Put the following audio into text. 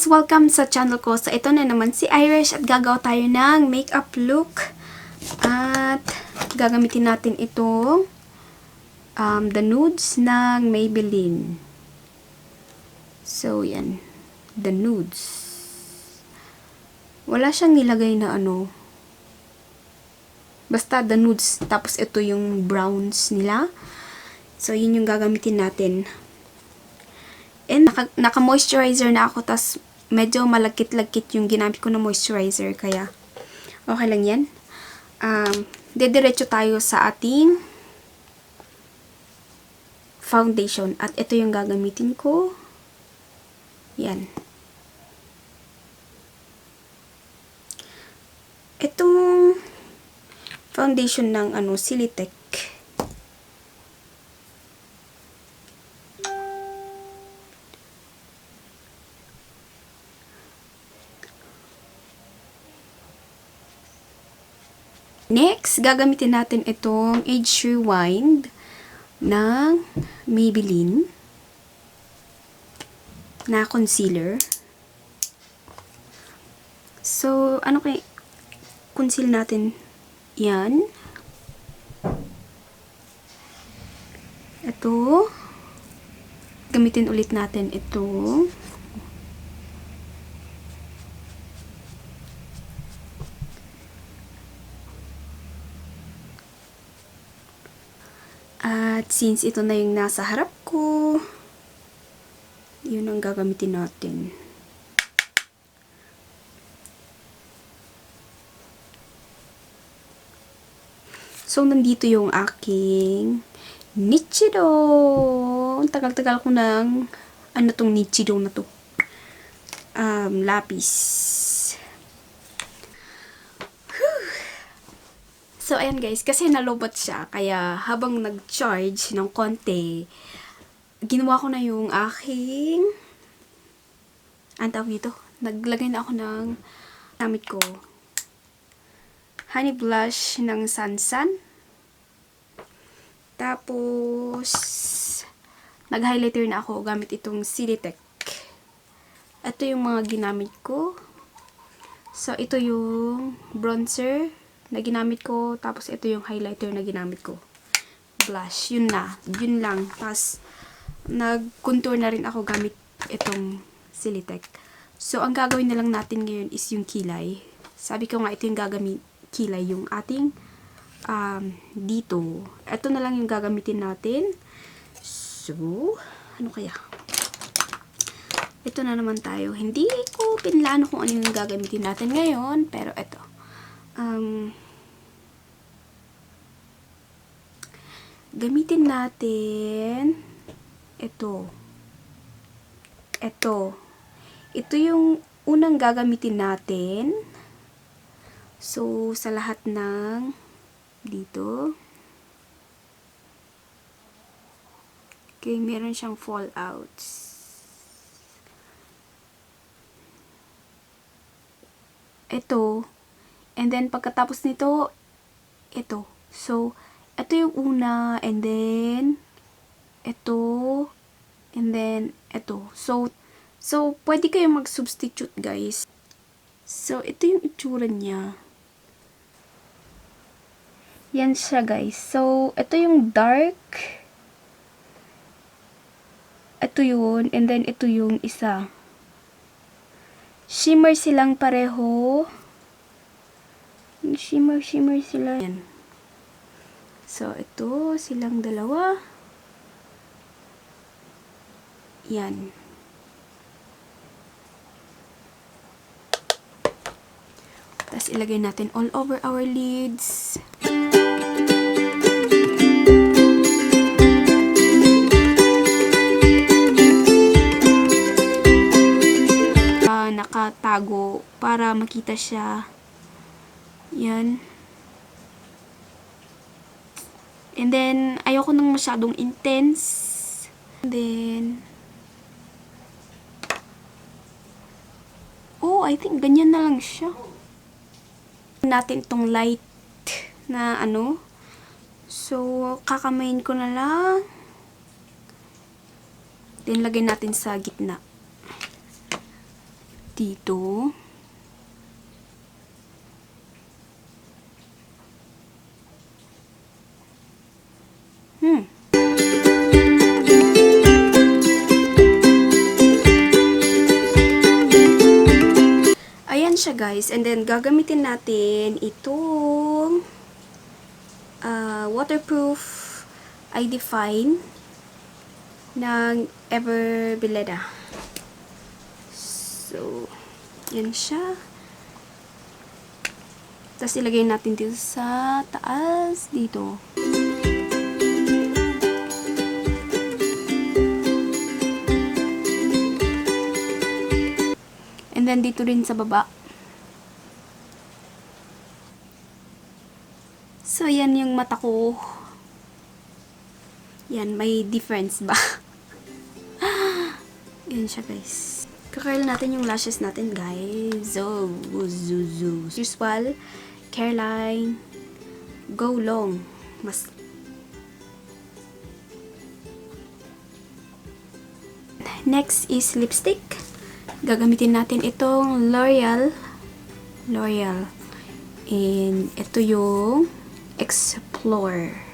Welcome sa channel ko. So, ito na naman si Irish at gagawa tayo ng makeup look. At gagamitin natin itong the nudes ng Maybelline. So, yan. The nudes. Wala siyang nilagay na ano. Basta the nudes. Tapos, ito yung browns nila. So, yun yung gagamitin natin. And naka-moisturizer na ako, tas medyo malagkit-lagkit yung ginamit ko na moisturizer, kaya okay lang yan. Dediretso tayo sa ating foundation, at ito yung gagamitin ko. Yan. Itong foundation ng Silitech. Next, gagamitin natin itong Age Rewind ng Maybelline na concealer. So, ano kay conceal natin? Yan. Ito. Gamitin ulit natin ito. At since ito na yung nasa harap ko, yun ang gagamitin natin. So, nandito yung aking Nichido. Tagal-tagal ko ng tong Nichido na to. Lapis. So, ayan guys, kasi nalobot siya, kaya habang nag-charge ng konti, ginawa ko na yung aking, dito, naglagay na ako ng gamit ko. Honey blush ng Sansan. Tapos, nag-highlighter na ako gamit itong Silitech. Ito yung mga ginamit ko. So, ito yung bronzer na ginamit ko, tapos ito yung highlighter na ginamit ko. Blush, yun na. Yun lang. Tapos, nag-contour na rin ako gamit itong Silitech. So, ang gagawin na lang natin ngayon is yung kilay. Sabi ko nga, ito yung gagamit kilay, yung ating dito. Ito na lang yung gagamitin natin. So, ano kaya? Ito na naman tayo. Hindi ko pinlano kung ano yung gagamitin natin ngayon, pero ito. Gamitin natin ito. Ito yung unang gagamitin natin. So, sa lahat ng dito. Okay, meron siyang fallouts. Ito. And then, pagkatapos nito, ito. So, ito yung una, and then, ito, and then, ito. So, pwede kayo mag-substitute, guys. So, ito yung itsura niya. Yan siya, guys. So, ito yung dark. Ito yun, and then, ito yung isa. Shimmer silang pareho. Shimmer sila. Yan. So, ito silang dalawa. Yan. Tapos, ilagay natin all over our lids. Nakatago para makita siya. Yan. And then, ayoko nang masyadong intense. And then, I think ganyan na lang siya. Natin tong light na So, kakamayin ko na lang. Then, lagay natin sa gitna. dito. Ayan siya guys. And then, gagamitin natin itong waterproof ID Fine ng Everbeleda. So, yan siya. Tapos, ilagay natin dito sa taas, dito. And then, dito rin sa baba. So, yan yung mata ko. Yan, may difference ba? Yan siya, guys. Kakarl natin yung lashes natin, guys. Usual, Careline, Go Long. Next is lipstick. Gagamitin natin itong L'Oreal. And ito yung Explore.